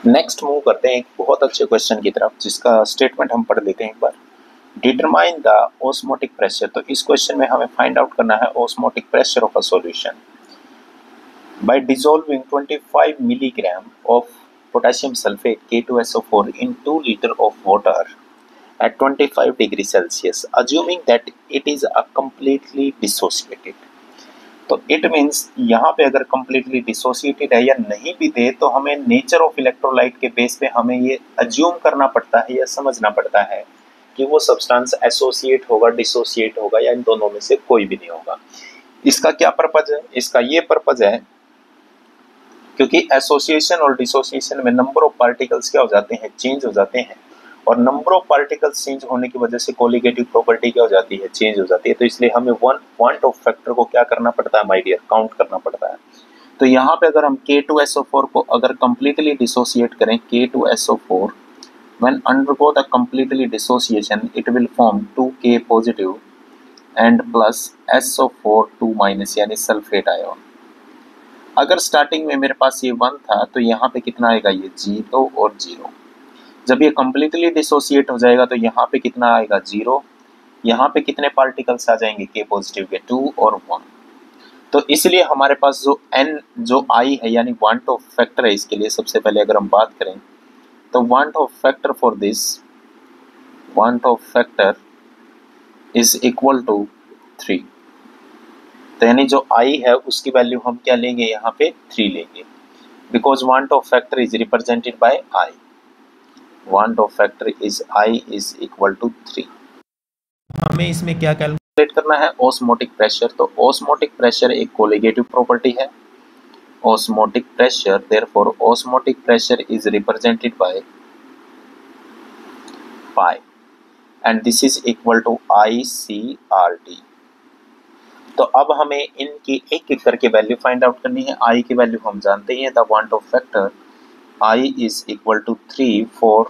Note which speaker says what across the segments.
Speaker 1: Next move करते हैं एक बहुत अच्छे क्वेश्चन की तरफ, जिसका स्टेटमेंट हम पढ़ लेते हैं एक बार। Determine the osmotic pressure. तो इस क्वेश्चन में हमें फाइंड आउट करना है osmotic pressure of a solution by dissolving 25 milligram of potassium sulfate K2SO4 in 2 liter of water at 25 degree Celsius, assuming that it is a completely dissociated। तो it means यहाँ पे अगर completely dissociated है या नहीं भी दे तो हमें नेचर ऑफ इलेक्ट्रोलाइट के बेस पे हमें ये अज्यूम करना पड़ता है या समझना पड़ता है कि वो सब्सटेंस एसोसिएट होगा, डिसोसिएट होगा, या इन दोनों में से कोई भी नहीं होगा। इसका क्या पर्पज है? इसका ये पर्पज है क्योंकि एसोसिएशन और डिसोसिएशन में नंबर ऑफ पार्टिकल्स क्या हो जाते हैं, चेंज हो जाते हैं, और नंबर ऑफ पार्टिकल्स चेंज होने की वजह से कोलिगेटिव प्रॉपर्टी क्या हो जाती है, चेंज हो जाती है। तो इसलिए हमें वांट ऑफ फैक्टर को क्या करना पड़ता है माय डियर, काउंट करना पड़ता है। तो यहाँ पे अगर हम K2SO4 को अगर कंप्लीटली डिसोसिएट करें, K2SO4 when undergo the completely dissociation it will form 2K positive and plus SO4 2 minus यानी सल्फेट आयन। अगर स्टार्टिंग में मेरे पास ये 1 था तो यहाँ पे कितना आएगा, ये 0 और 0। जब ये कंप्लीटली डिसोसिएट हो जाएगा तो यहाँ पे कितना आएगा, 0। यहाँ पे कितने पार्टिकल्स आ जाएंगे, K पॉजिटिव के 2 और 1। तो इसलिए हमारे पास जो N जो I है यानी वांट ऑफ फैक्टर है, इसके लिए सबसे पहले अगर हम बात करें तो van't Hoff factor for this, van't Hoff factor is equal to 3। तो यानी जो I है उसकी वैल्यू हम क्या लेंगे, यहाँ पे 3 लेंगे, because van't Hoff factor is represented by I। Van't Hoff factor is I is equal to 3। हमें इसमें क्या कैलकुलेट करना है, ऑस्मोटिक प्रेशर। तो ऑस्मोटिक प्रेशर एक कोलिगेटिव प्रॉपर्टी है। Osmotic pressure, therefore osmotic pressure is represented by pi and this is equal to ICRT। तो अब हमें इनकी एक एक करके वैल्यू फाइंड आउट करनी है। I की वैल्यू हम जानते हैं, the van't Hoff factor I is equal to 3 for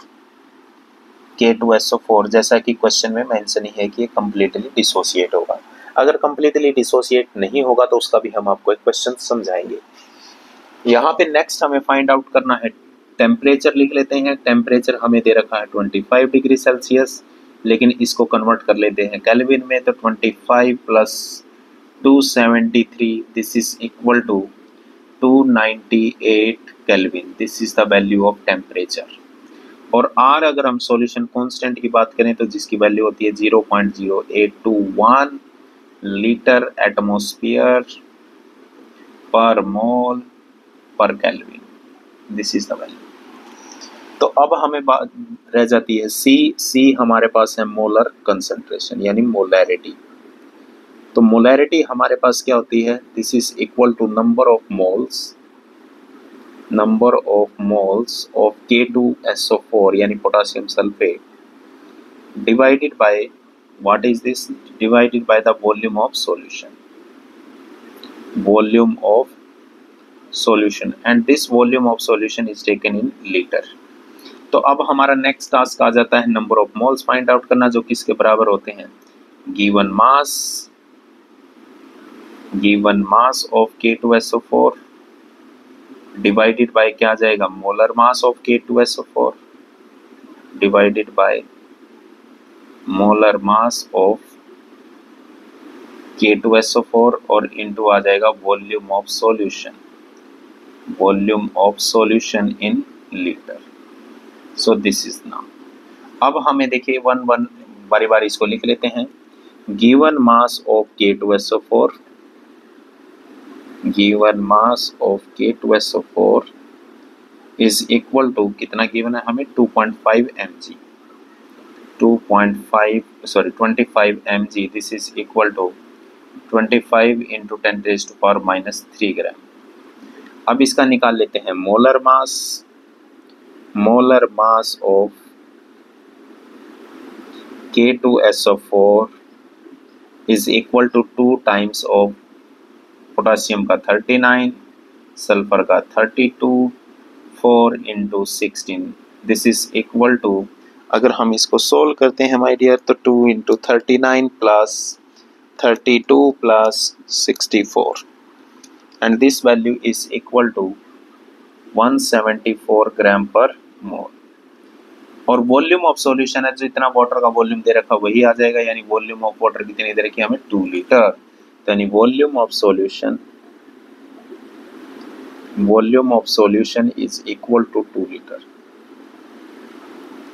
Speaker 1: K2SO4, जैसा कि क्वेश्चन में मेंशन ही है कि ये कंप्लीटली डिसोसिएट होगा। अगर कंप्लीटली डिसोसिएट नहीं होगा तो उसका भी हम आपको एक क्वेश्चन समझाएंगे। यहाँ पे नेक्स्ट हमें फाइंड आउट करना है टेम्परेचर। लिख लेते हैं, टेम्परेचर हमें दे रखा है 25 डिग्री सेल्सियस, लेकिन इसको कन्वर्ट कर लेते हैं केल्विन में। तो 25 plus 273, this is equal to 298 kelvin. This is the value of temperature. और R अगर हम सॉल्यूशन कांस्टेंट की बात करें तो जिसकी वैल्यू होती है 0.0821 litre atmosphere per mole per kelvin. This is the value. तो अब हमें बात रह जाती है C हमारे पास है मोलर कंसंट्रेशन यानी मोलैरिटी। तो मोलैरिटी हमारे पास क्या होती है, this is equal to number of moles of K2SO4 यानी potassium sulphate divided by what is this, divided by the volume of solution, volume of solution, and this volume of solution is taken in litre. तो अब हमारा next task आ जाता है number of moles find out करना, जो किसके बराबर होते हैं, given mass of K2SO4 divided by क्या आ जाएगा, molar mass of K2SO4 divided by molar mass of K2SO4 और इनटू आ जाएगा volume of solution in litre. So this is now. अब हमें देखिए वन बारी बारी इसको लिख लेते हैं। Given mass of K2SO4 is equal to कितना गिवन है हमें, 2.5 mg, 25 mg। This is equal to 25 into 10⁻³ gram. अब इसका निकाल लेते हैं molar mass of K2SO4 is equal to 2 times of potassium का 39, सल्फर का 32, 4 into 16। This is equal to, अगर हम इसको सोल्व करते हैं माय डियर, तो 2 into 39 plus 32 plus 64 and this value is equal to 174 gram per mole. और volume of solution है, जितना वाटर का वॉल्यूम दे रखा वही आ जाएगा, यानी वॉल्यूम ऑफ वाटर कितनी दे रखी है हमें 2 लीटर। तो यानी volume of solution is equal to 2 litre.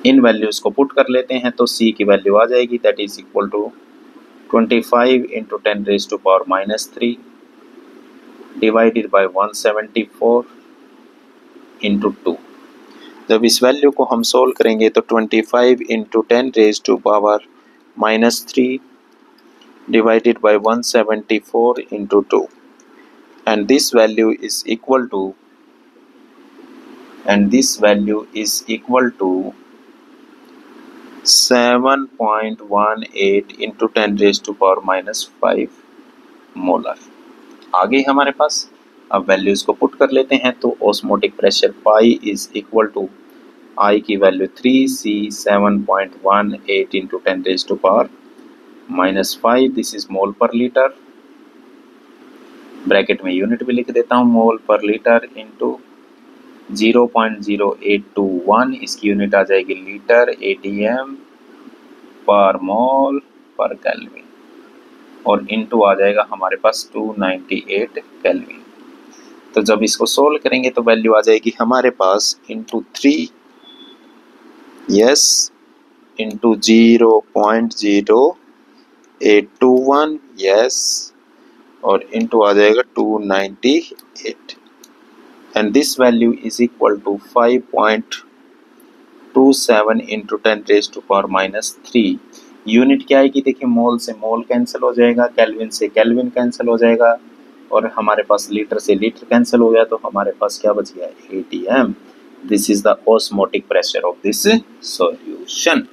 Speaker 1: इन वैल्यूज को पुट कर लेते हैं तो C की वैल्यू आ जाएगी, that is equal to 25 into 10⁻³ divided by 174 into 2। जब इस वैल्यू को हम सोल्व करेंगे तो 25 into 10⁻³ divided by 174 into 2, and this value is equal to 7.18 into 10⁻⁵ molar आ गई हमारे पास। अब वैल्यूज को पुट कर लेते हैं तो osmotic pressure pi is equal to I की value 3 C 7.18 into 10⁻⁵, this is mole per litre. Bracket में यूनिट भी लिख देता हूँ, मोल पर लीटर इंटू 0.0821, इसकी यूनिट आ जाएगी लीटर, ATM पर मोल पर केल्विन, और इंटू आ जाएगा हमारे पास 298 केल्विन। तो जब इसको सोल्व करेंगे तो वैल्यू आ जाएगी हमारे पास इंटू 3 इंटू 0.0821 और इंटू आ जाएगा 298, and this value is equal to 5.27 into 10⁻⁻3। Unit क्या आएगी, देखिए मोल से मोल कैंसिल हो जाएगा, केल्विन से केल्विन कैंसिल हो जाएगा, और हमारे पास लीटर से लीटर कैंसिल हो गया, तो हमारे पास क्या बच गया, ATM। This is the osmotic pressure of this solution.